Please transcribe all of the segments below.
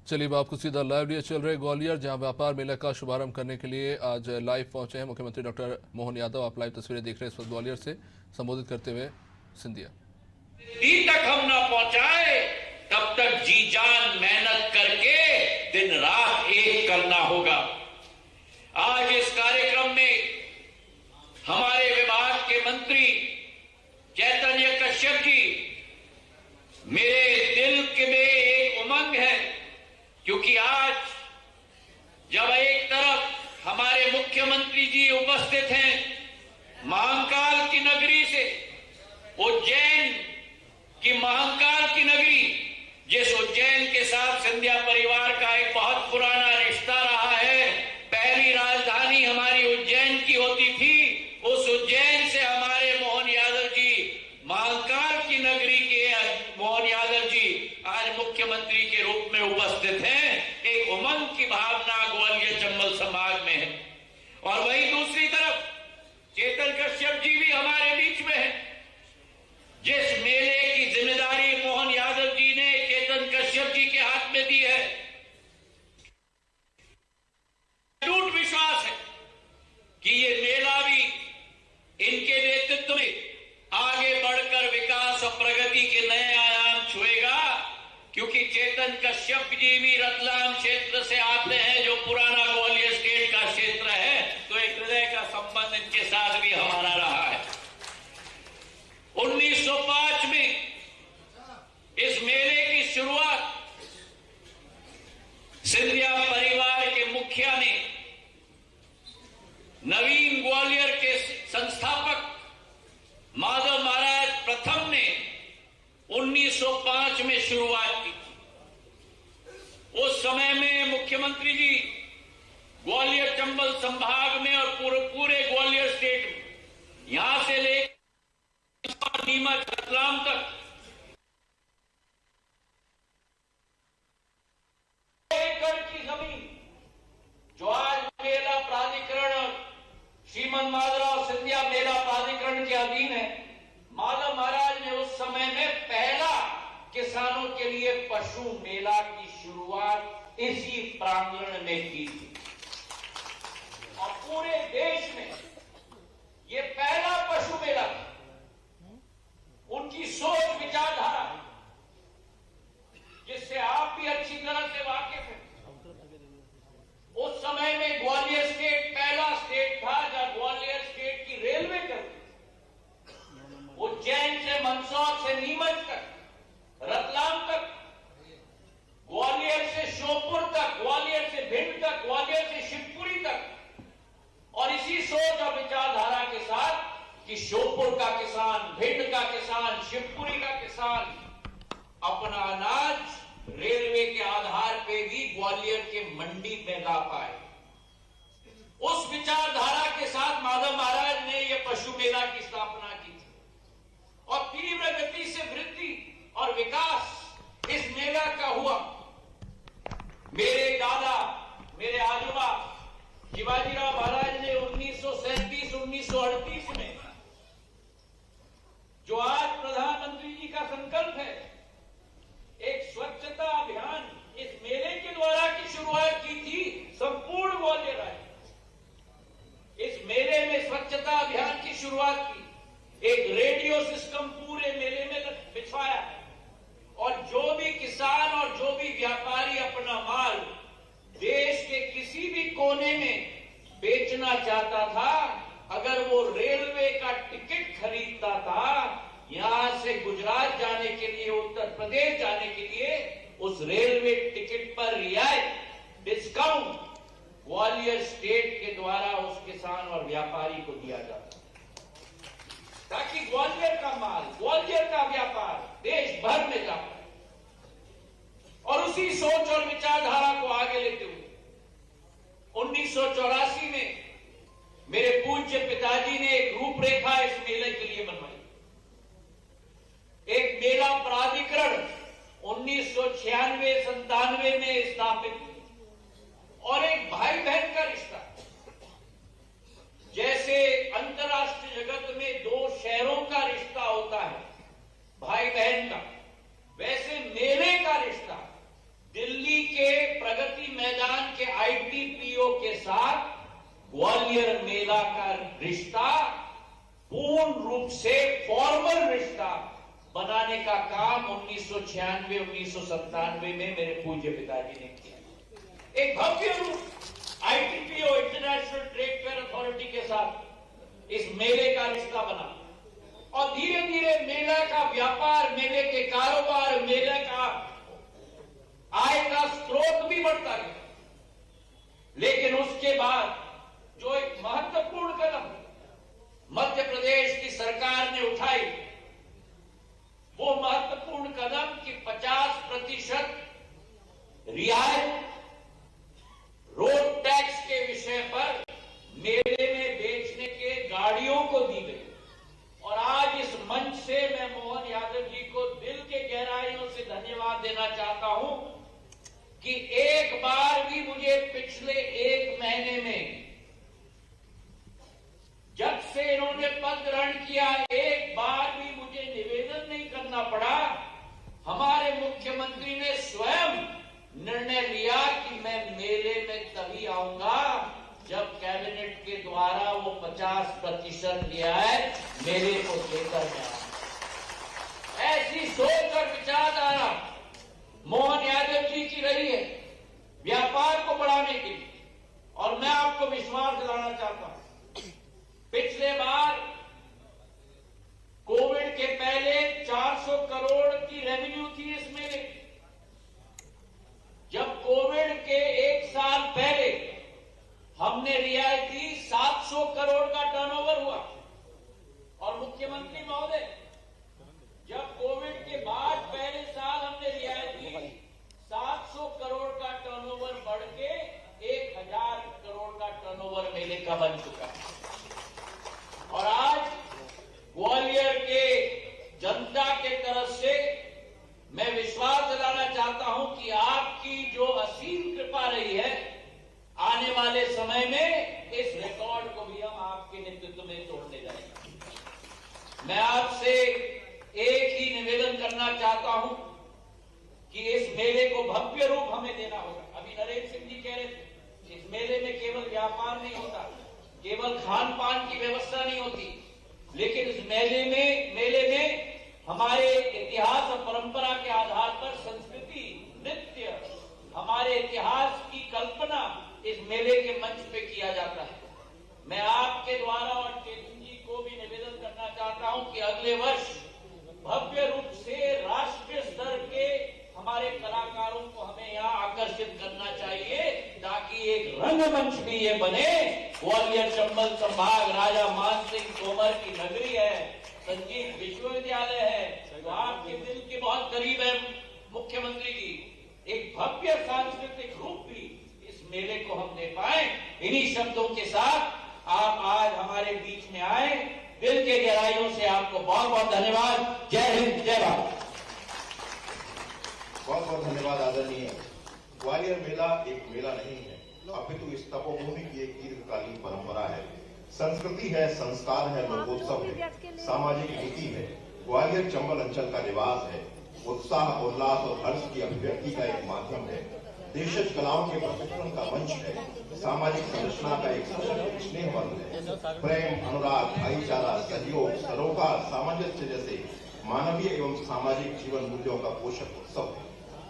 चलिए अब आपको सीधा लाइव लिए चल रहे ग्वालियर, जहां व्यापार मेला का शुभारंभ करने के लिए आज लाइव पहुंचे हैं मुख्यमंत्री डॉक्टर मोहन यादव। आप लाइव तस्वीरें देख रहे हैं इस वक्त ग्वालियर से, संबोधित करते हुए सिंधिया। तक हम ना पहुंचाए तब तक जी जान मेहनत करके दिन रात एक करना होगा। आज इस कार्यक्रम में हमारे विभाग के मंत्री चैतन्य कश्यप जी, मेरे दिल के में एक उमंग है, क्योंकि आज जब एक तरफ हमारे मुख्यमंत्री जी उपस्थित हैं महाकाल की नगरी से, उज्जैन की महाकाल की नगरी, जिस उज्जैन के साथ सिंधिया परिवार का एक बहुत पुराना रिश्ता रहा है। पहली राजधानी हमारी उज्जैन की होती थी। उस उज्जैन से हमारे मोहन यादव जी, महाकाल की नगरी के मोहन यादव जी आज मुख्यमंत्री के रूप में उपस्थित हैं। एक उमंग की भावना ग्वालियर चंबल संभाग में है। और वहीं दूसरी तरफ चेतन कश्यप जी भी हमारे बीच में है। जिस मेले की जिम्मेदारी मोहन यादव जी ने चेतन कश्यप जी के हाथ में दी है, अटूट विश्वास है कि ये मेला भी इनके नेतृत्व में आगे बढ़कर विकास और प्रगति के नए आयाम छुएगा। क्योंकि चेतन कश्यप जी भी रतलाम क्षेत्र से आते हैं, जो पुराना ग्वालियर स्टेट का क्षेत्र है, तो एक हृदय का संबंध इनके साथ भी हमारा रहा है। 1905 में इस मेले की शुरुआत सिंधिया परिवार के मुखिया ने, नवीन ग्वालियर के संस्थापक माधव महाराज प्रथम ने 1905 में शुरुआत की थी। उस समय में मुख्यमंत्री जी ग्वालियर चंबल संभाग में और पूरे ग्वालियर स्टेट में, यहां से लेकर नीमच रतलाम तक एकड़ की जमीन जो आज मेला प्राधिकरण, श्रीमन माधवराव सिंधिया मेला प्राधिकरण के अधीन है, माधव महाराज ने उस समय में पहला किसानों के लिए पशु मेला की शुरुआत इसी प्रांगण में की थी। और पूरे देश में ये पहला पशु मेला था। उनकी सोच विचारधारा, जिससे आप भी अच्छी तरह से वाकिफ हैं। उस समय में ग्वालियर स्टेट पहला स्टेट था जहां ग्वालियर स्टेट की रेलवे चलती थी। उज्जैन से मंदसौर से नीमच तक, रतलाम तक, ग्वालियर से श्योपुर तक, ग्वालियर से भिंड तक, ग्वालियर से शिवपुरी तक। और इसी सोच और विचारधारा के साथ कि श्योपुर का किसान, भिंड का किसान, शिवपुरी का किसान अपना अनाज रेलवे के आधार पे भी ग्वालियर के मंडी में ला पाए, उस विचारधारा के साथ माधव महाराज ने यह पशु मेला की स्थापना की थी। और तीव्र गति से वृद्धि और विकास इस मेला का हुआ। मेरे दादा, मेरे आजोबा शिवाजीराव महाराज ने 1937-1938 में, जो आज प्रधानमंत्री जी का संकल्प है, एक स्वच्छता अभियान इस मेले के द्वारा की शुरुआत की थी संपूर्ण ग्वालियर राज्य। इस मेले में स्वच्छता अभियान की शुरुआत की, एक रेडियो सिस्टम पूरे मेले में बिछवाया है। और जो भी किसान और जो भी व्यापारी अपना माल देश के किसी भी कोने में बेचना चाहता था, अगर वो रेलवे का टिकट खरीदता था, यहां से गुजरात जाने के लिए, उत्तर प्रदेश जाने के लिए, उस रेलवे टिकट पर रियायत, डिस्काउंट ग्वालियर स्टेट के द्वारा उस किसान और व्यापारी को दिया जाता, ताकि ग्वालियर का माल, ग्वालियर का व्यापार देश भर में जा पाए। और उसी सोच और विचारधारा को आगे लेते हुए 1984 में मेरे पूज्य पिताजी ने एक रूपरेखा इस मेले के लिए बनवाई। एक मेला प्राधिकरण 1996-97 में स्थापित हुआ। और एक भाई बहन का रिश्ता, जैसे अंतर्राष्ट्रीय जगत में दो शहरों का रिश्ता होता है भाई बहन का, वैसे मेले का रिश्ता दिल्ली के मैदान के आईटीपीओ के साथ ग्वालियर मेला का रिश्ता पूर्ण रूप से फॉर्मल रिश्ता बनाने का काम 1996 1997 में मेरे पूज्य पिताजी ने किया। एक भव्य रूप ITPO international trade fair authority के साथ इस मेले का रिश्ता बना और धीरे धीरे मेले का व्यापार, मेले के कारोबार, मेले का आय का स्रोत भी बढ़ता गया। लेकिन उसके बाद जो एक महत्वपूर्ण कदम मध्य प्रदेश की सरकार ने उठाई, वो महत्वपूर्ण कदम कि 50% रियायत रोड टैक्स के विषय पर मेले में बेचने के गाड़ियों को दी गई। और आज इस मंच से मैं मोहन यादव जी को दिल के गहराइयों से धन्यवाद देना चाहता हूं कि एक बार भी मुझे पिछले 1 महीने में जब से इन्होंने पद ग्रहण किया, एक बार भी मुझे निवेदन नहीं करना पड़ा। हमारे मुख्यमंत्री ने स्वयं निर्णय लिया कि मैं मेले में तभी आऊंगा जब कैबिनेट के द्वारा वो 50% रियायत मेले को देकर जाए। ऐसी सोच और विचारधारा मोहन यादव जी की रही है व्यापार को बढ़ाने के लिए। और मैं आपको विश्वास दिलाना चाहता हूं, पिछले बार कोविड के पहले 400 करोड़ की रेवेन्यू थी इस मेले की। जब कोविड के 1 साल पहले हमने रियायती 700 करोड़ का टर्नओवर हुआ। और मुख्यमंत्री महोदय, जब कोविड के बाद पहले साल हमने रियायती 700 करोड़ का टर्नओवर बढ़ के 1000 करोड़ का टर्नओवर मेले का बन चुका है। और आज ग्वालियर के जनता के तरफ से मैं विश्वास दिलाना चाहता हूं कि आपकी जो असीम कृपा रही है, आने वाले समय में इस रिकॉर्ड को भी हम आपके नेतृत्व में तोड़ने जाएंगे। मैं आपसे एक ही निवेदन करना चाहता हूं कि इस मेले को भव्य रूप हमें देना होगा। अभी नरेंद्र सिंह जी कह रहे थे, इस मेले में केवल व्यापार नहीं होता, केवल खान पान की व्यवस्था नहीं होती, लेकिन इस मेले में हमारे इतिहास और परंपरा के आधार पर संस्कृति, नृत्य, हमारे इतिहास की कल्पना इस मेले के मंच पे किया जाता है। मैं आपके द्वारा और चेतन जी को भी निवेदन करना चाहता हूं कि अगले वर्ष भव्य रूप से राष्ट्रीय स्तर के हमारे कलाकारों को हमें यहाँ आकर्षित करना चाहिए, ताकि एक रंगमंच भी ये बने। ग्वालियर चंबल संभाग राजा मान सिंह तोमर की नगरी है, संगीत विश्वविद्यालय है, तो आपके दिल के बहुत करीब है मुख्यमंत्री जी। एक भव्य सांस्कृतिक रूप भी इस मेले को हम दे पाए। इन्हीं शब्दों के साथ आप आज हमारे बीच में आए, दिल के गहराइयों से आपको बहुत बहुत धन्यवाद। जय हिंद, जय भारत। बहुत बहुत धन्यवाद आदरणीय। ग्वालियर मेला एक मेला नहीं है, अपितु इस तपोभूमि की एक दीर्घकालीन परंपरा है, संस्कृति है, संस्कार है, लोकोत्सव है, सामाजिक नीति है। ग्वालियर चंबल अंचल का निवास है, उत्साह, उल्लास और हर्ष की अभिव्यक्ति का एक माध्यम है, देशज कलाओं के प्रशिक्षण का मंच है, सामाजिक संरचना का एक सशक्त स्नेह बंध है, प्रेम, अनुराग, भाईचारा, सहयोग, सरोकार, सामंजस्य जैसे मानवीय एवं सामाजिक जीवन मूल्यों का पोषक उत्सव है।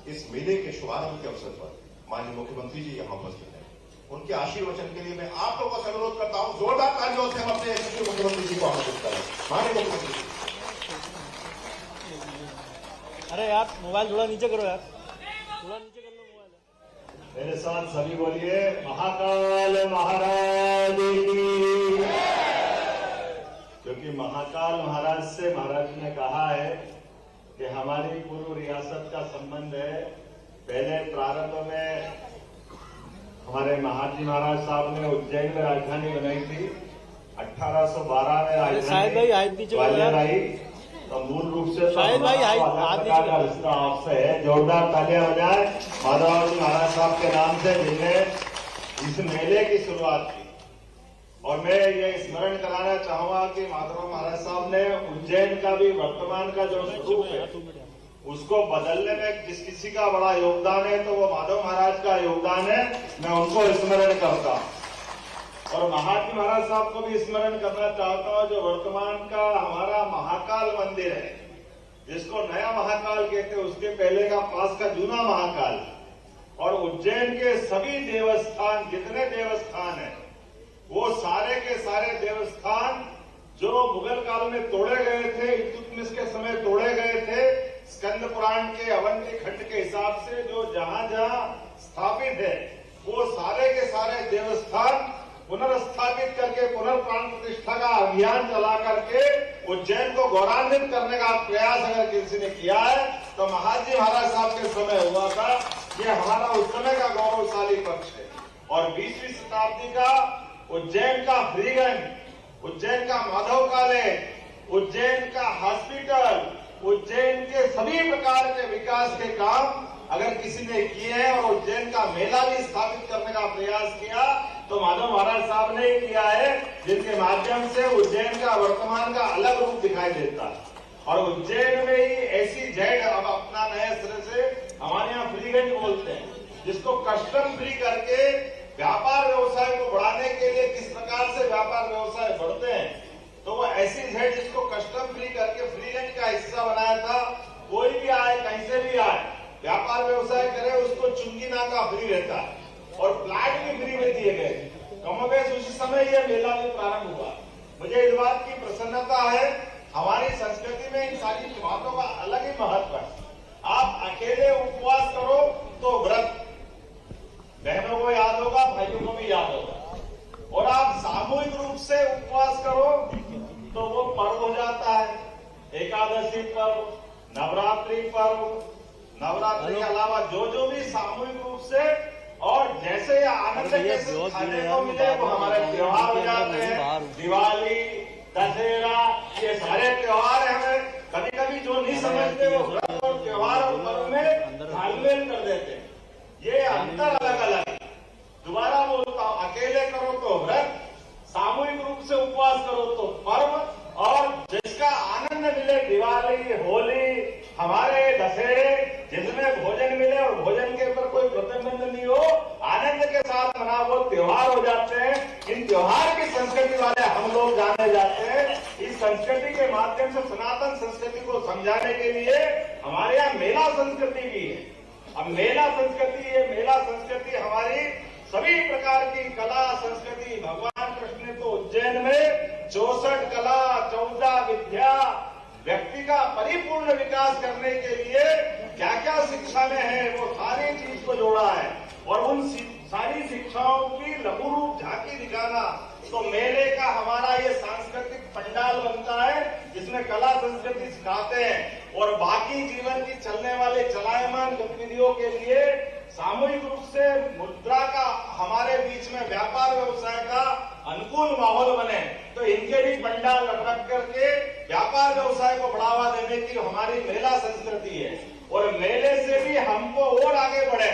इस मेले के शुभारंभ के अवसर पर माननीय मुख्यमंत्री जी यहाँ उपस्थित हैं। उनके आशीर्वचन के लिए मैं आप लोगों से अनुरोध करता हूँ, जोरदार तालियों से हम अपने मुख्यमंत्री जी को आमंत्रित करें। माननीय मुख्यमंत्री जी। अरे यार मोबाइल थोड़ा नीचे करो यार, थोड़ा नीचे कर लो मोबाइल। मेरे साथ सभी बोलिए, महाकाल महाराज की। क्योंकि महाकाल महाराज से महाराज ने कहा है कि हमारी पूर्व रियासत का संबंध है। पहले प्रारंभ में हमारे महाजी महाराज साहब ने उज्जैन में राजधानी बनाई थी। 1812 में राजधानी ग्वालियर आई। तो मूल रूप से का रिश्ता आपसे है। जोरदार तालियां हो जाए माधव जी महाराज साहब के नाम से, जिनने इस मेले की शुरुआत की। और मैं ये स्मरण कराना चाहूंगा कि माधव महाराज साहब ने उज्जैन का भी वर्तमान का जो स्वरूप है उसको बदलने में जिस किसी का बड़ा योगदान है तो वो माधव महाराज का योगदान है। मैं उनको स्मरण करता हूं और महाजी महाराज साहब को भी स्मरण करना चाहता हूं, जो वर्तमान का हमारा महाकाल मंदिर है, जिसको नया महाकाल कहते हैं, उसके पहले का पास का जूना महाकाल, और उज्जैन के सभी देवस्थान, जितने देवस्थान हैं, वो सारे के सारे देवस्थान जो मुगल काल में तोड़े गए थे, इल्तुतमिश के समय तोड़े गए थे, स्कंद पुराण के अवंती खंड के हिसाब से जो जहां जहां स्थापित है, वो सारे के सारे देवस्थान पुनर्स्थापित करके पुनर्प्राण प्रतिष्ठा का अभियान चला करके उज्जैन को गौरवान्वित करने का प्रयास अगर किसी ने किया है तो महाजी महाराज साहब के समय हुआ था। ये हमारा उस समय का गौरवशाली पक्ष है। और 20वीं शताब्दी का उज्जैन का फ्रीगंज, उज्जैन का माधव कॉलेज, उज्जैन का हॉस्पिटल, उज्जैन के सभी प्रकार के विकास के काम अगर किसी ने किए हैं और उज्जैन का मेला भी स्थापित करने का प्रयास किया तो माधव महाराज साहब ने ही किया है, जिनके माध्यम से उज्जैन का वर्तमान का अलग रूप दिखाई देता है। और उज्जैन में ही ऐसी जेड अब अपना नए सिरे से हमारे यहाँ फ्रीगंज बोलते हैं, जिसको कस्टम फ्री करके व्यापार व्यवसाय को बढ़ाने के लिए किस प्रकार से व्यापार व्यवसाय बढ़ते हैं, तो वो ऐसी जेड जिसको कस्टम फ्री करके फ्रीगंज का हिस्सा बनाया था। कोई भी आए, कहीं से भी आए, व्यापार व्यवसाय करे, उसको चुंगी नाका फ्री रहता है और प्लाट भी फ्री में दिए गए। कमोबेश उसी समय यह मेला भी प्रारंभ हुआ। मुझे इस बात की प्रसन्नता है, हमारी संस्कृति में इन सारी बातों का अलग ही महत्व है। आप अकेले उपवास करो तो व्रत, बहनों को याद होगा, भाइयों को भी याद होगा, और आप सामूहिक रूप से उपवास करो तो वो पर्व हो जाता है। एकादशी पर्व, नवरात्रि पर्व, नवरात्रि के अलावा जो भी सामूहिक रूप से और जैसे आनंद के खाने को मिले वो हमारे त्योहार हो जाते हैं। दिवाली, दशहरा, ये सारे त्योहार हमें कभी कभी जो नहीं समझते वो व्रत और त्योहार और पर्व में तालमेल कर देते हैं। ये अंतर अलग अलग है। दोबारा बोलता हूं, अकेले करो तो व्रत, सामूहिक रूप से उपवास करो तो पर्व, और जिसका आनंद मिले दिवाली, होली, हमारे दशहरे, जिसमें भोजन मिले और भोजन के ऊपर कोई प्रतिबंध नहीं हो, आनंद के साथ मना, वो त्योहार हो जाते हैं। इन त्योहार की संस्कृति वाले हम लोग जाने जाते हैं। इस संस्कृति के माध्यम से सनातन संस्कृति को समझाने के लिए हमारे यहाँ मेला संस्कृति भी है। अब मेला संस्कृति, ये मेला संस्कृति हमारी सभी प्रकार की कला संस्कृति, भगवान कृष्ण ने तो उज्जैन में 64 कला, 14 विद्या, व्यक्ति का परिपूर्ण विकास करने के लिए क्या क्या शिक्षा में है वो सारी चीज को जोड़ा है। और उन सारी शिक्षाओं की लघु रूप झांकी दिखाना, तो मेले का हमारा ये सांस्कृतिक पंडाल बनता है, जिसमें कला संस्कृति सिखाते हैं और बाकी जीवन की चलने वाले चलायमान गतिविधियों के लिए सामूहिक रूप से मुद्रा का हमारे बीच में व्यापार व्यवसाय का अनुकूल माहौल बने, तो इनके भी पंडाल रख करके व्यापार व्यवसाय को बढ़ावा देने की हमारी मेला संस्कृति है। और मेले से भी हमको और आगे बढ़े,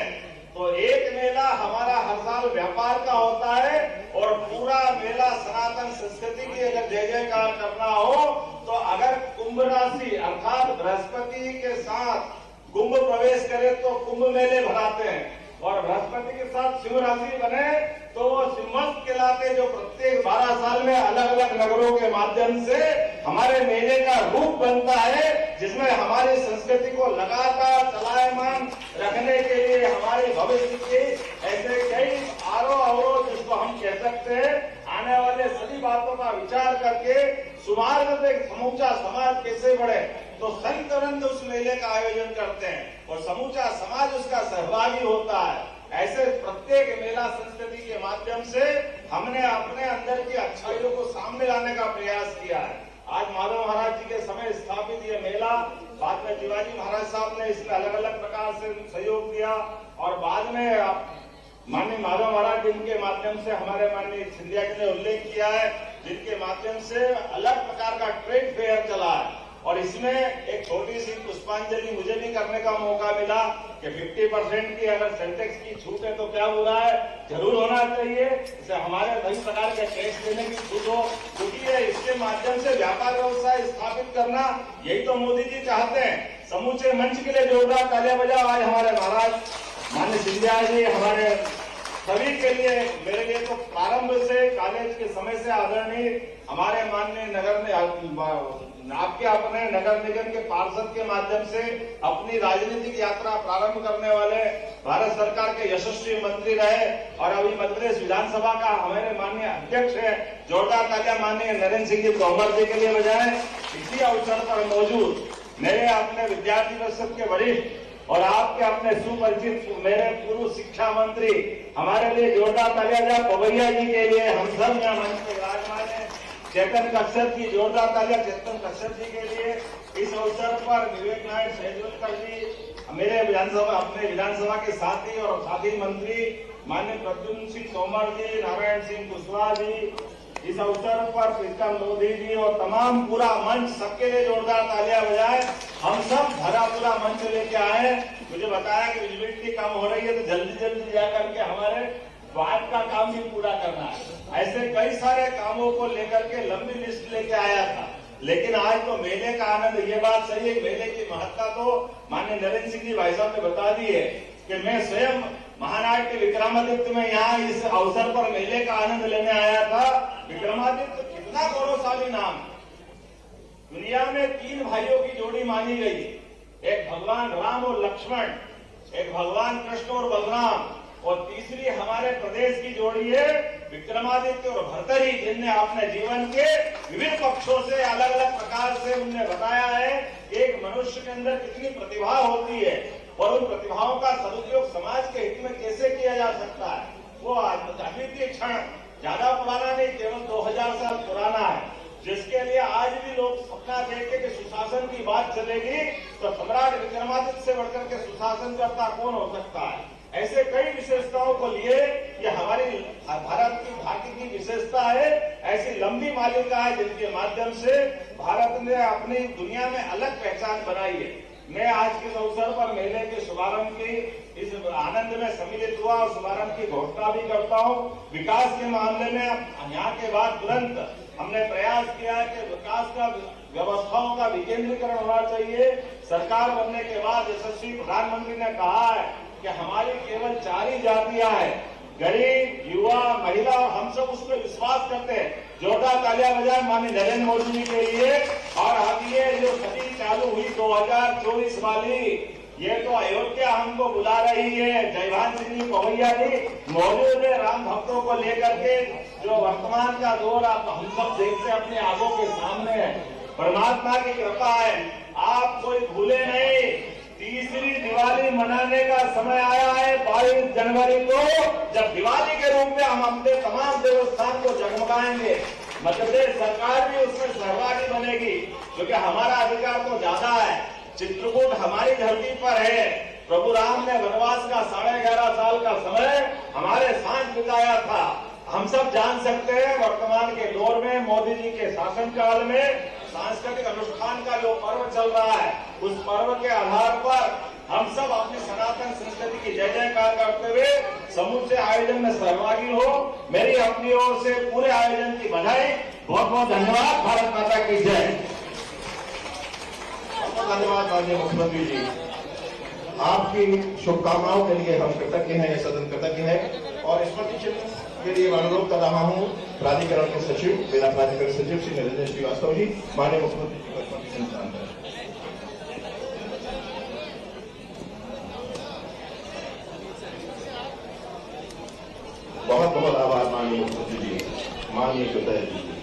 तो एक मेला हमारा हर साल व्यापार का होता है और पूरा मेला सनातन संस्कृति की अगर जय जयकार करना हो तो अगर कुंभ राशि अर्थात बृहस्पति के साथ कुंभ प्रवेश करे तो कुंभ मेले भराते हैं, और बृहस्पति के साथ सिंह राशि बने तो वो सिंहस्थ कहलाते, जो प्रत्येक 12 साल में अलग अलग नगरों के माध्यम से हमारे मेले का रूप बनता है, जिसमें हमारी संस्कृति को लगातार चलायमान रखने के लिए हमारे भविष्य के ऐसे कई अवरोध जिसको हम कह सकते हैं, आने वाले सभी बातों का विचार करके सुमार्ग पे समूचा समाज कैसे बढ़े, तो संत वृंद उस मेले का आयोजन करते हैं और समूचा समाज उसका सहभागी होता है। ऐसे प्रत्येक मेला संस्कृति के माध्यम से हमने अपने अंदर की अच्छाइयों को सामने लाने का प्रयास किया है। आज माधव महाराज जी के समय स्थापित ये मेला, बाद में शिवाजी महाराज साहब ने इसमें अलग अलग प्रकार से सहयोग दिया, और बाद में माननीय माधव महाराज जिनके माध्यम से हमारे माननीय सिंधिया जी ने उल्लेख किया है, जिनके माध्यम से अलग प्रकार का ट्रेड फेयर चला है, और इसमें एक छोटी सी पुष्पांजलि मुझे भी करने का मौका मिला कि 50% की अगर सेंटेक्स की छूट है तो क्या बुरा है, जरूर होना चाहिए। इसे हमारे कई प्रकार के टैक्स देने की छूट हो, क्योंकि ये इसके माध्यम से व्यापार व्यवसाय स्थापित करना, यही तो मोदी जी चाहते हैं। समूचे मंच के लिए जोरदार तालियां बजाओ। आज हमारे महाराज माननीय सिंधिया जी हमारे सभी के लिए, मेरे लिए तो प्रारंभ से कॉलेज के समय से आदरणीय हमारे माननीय नगर में आपके अपने नगर निगम के पार्षद के माध्यम से अपनी राजनीतिक यात्रा प्रारंभ करने वाले भारत सरकार के यशस्वी मंत्री रहे और अभी मध्य प्रदेश विधानसभा का हमारे माननीय अध्यक्ष है। जोरदार तालियां माननीय नरेंद्र सिंह जी तोमर जी के लिए बजाएं। इसी अवसर पर मौजूद मेरे अपने विद्यार्थी परिषद के वरिष्ठ और आपके अपने सुपरिचित मेरे पूर्व शिक्षा मंत्री, हमारे लिए जोरदार तालियां पवैया जी के लिए, हम सब यहाँ मंच पे विराजमान है। चेतन कश्यप की जोरदार तालियां चेतन कश्यप जी के लिए। इस अवसर पर विवेक नायक शेजवलकर जी मेरे विधानसभा अपने विधानसभा के साथी और साथी मंत्री माननीय प्रद्युम्न सिंह तोमर जी, नारायण सिंह कुशवाहा जी, इस अवसर पर प्रीतम मोदी जी और तमाम पूरा मंच, सबके लिए जोरदार तालियां बजाएं। हम सब भरा पूरा मंच लेके आए। मुझे बताया कि विजिबिलिटी कम हो रही है तो जल्दी जल्दी जाकर के हमारे बात का काम भी पूरा करना है। ऐसे कई सारे कामों को लेकर के लंबी लिस्ट लेके आया था, लेकिन आज तो मेले का आनंद, ये बात सही है, मेले की महत्ता तो माननीय नरेंद्र सिंह जी भाई साहब ने बता दी है कि मैं स्वयं महानायक के विक्रमादित्य में यहाँ इस अवसर पर मेले का आनंद लेने आया था। विक्रमादित्य कितना गौरवशाली नाम, दुनिया में 3 भाइयों की जोड़ी मानी गई, एक भगवान राम और लक्ष्मण, एक भगवान कृष्ण और बलराम, और तीसरी हमारे प्रदेश की जोड़ी है विक्रमादित्य और भर्तरी, जिनने अपने जीवन के विभिन्न पक्षों से अलग अलग प्रकार से उनने बताया है एक मनुष्य के अंदर कितनी प्रतिभा होती है और उन प्रतिभाओं का सदुपयोग समाज के हित में कैसे किया जा सकता है। वो अद्वितीय क्षण ज्यादा पुराना नहीं, केवल 2000 साल पुराना है, जिसके लिए आज भी लोग सपना देखते कि सुशासन की बात चलेगी तो सम्राट विक्रमादित्य से बढ़कर के सुशासन करता कौन हो सकता है। ऐसे कई विशेषताओं को लिए ये हमारी भारत की विशेषता है। ऐसी लंबी मालिका है जिनके माध्यम से भारत ने अपनी दुनिया में अलग पहचान बनाई है। मैं आज के अवसर पर मेले के शुभारंभ की इस आनंद में सम्मिलित हुआ और शुभारंभ की घोषणा भी करता हूँ। विकास के मामले में यहाँ के बाद तुरंत हमने प्रयास किया है कि विकास का व्यवस्थाओं का विकेंद्रीकरण होना चाहिए। सरकार बनने के बाद यशस्वी प्रधानमंत्री ने कहा है कि हमारी केवल 4 ही जातियां हैं, गरीब, युवा, महिला, और हम सब उस पर विश्वास करते हैं। जोरदार तालियां बजाएं माननीय नरेंद्र मोदी जी के लिए। और अब ये जो सदी चालू हुई 2024 वाली, ये तो अयोध्या हमको बुला रही है। जयभान सिंह जी पवैया जी मौजूद है राम भक्तों को लेकर के। जो वर्तमान का दौर आप हम सब देखते अपनी आंखों के सामने है। परमात्मा की कृपा है, आप कोई भूले नहीं, तीसरी दिवाली मनाने का समय आया है 22 जनवरी को, जब दिवाली के रूप में हम अपने तमाम देवस्थान को जगमगाएंगे। मध्य प्रदेश सरकार भी उसमें सहभागी बनेगी, क्योंकि हमारा अधिकार तो ज्यादा है। चित्रकूट हमारी धरती पर है। प्रभु राम ने वनवास का 11.5 साल का समय हमारे साथ बिताया था। हम सब जान सकते हैं वर्तमान के दौर में मोदी जी के शासनकाल में सांस्कृतिक अनुष्ठान का जो पर्व चल रहा है, उस पर्व के आधार पर हम सब अपनी सनातन संस्कृति की जय जयकार करते हुए समूचे आयोजन में सहभागी हो। मेरी अपनी ओर से पूरे आयोजन की बधाई। बहुत बहुत धन्यवाद। भारत माता की जय। धन्यवाद माननीय मुख्यमंत्री जी, आपकी शुभकामनाओं के लिए हम कृतज्ञ हैं, ये सदन कृतज्ञ है। और स्मृति चिन्ह के लिए अनुरोध कर रहा हूँ प्राधिकरण के सचिव, जिला प्राधिकरण सचिव श्री नरेंद्र श्रीवास्तव जी, माननीय मुख्यमंत्री जी को स्मृति चिन्ह प्रदान करें। बहुत बहुत आभार माननीय मुख्यमंत्री जी, माननीय कृतज्ञ जी।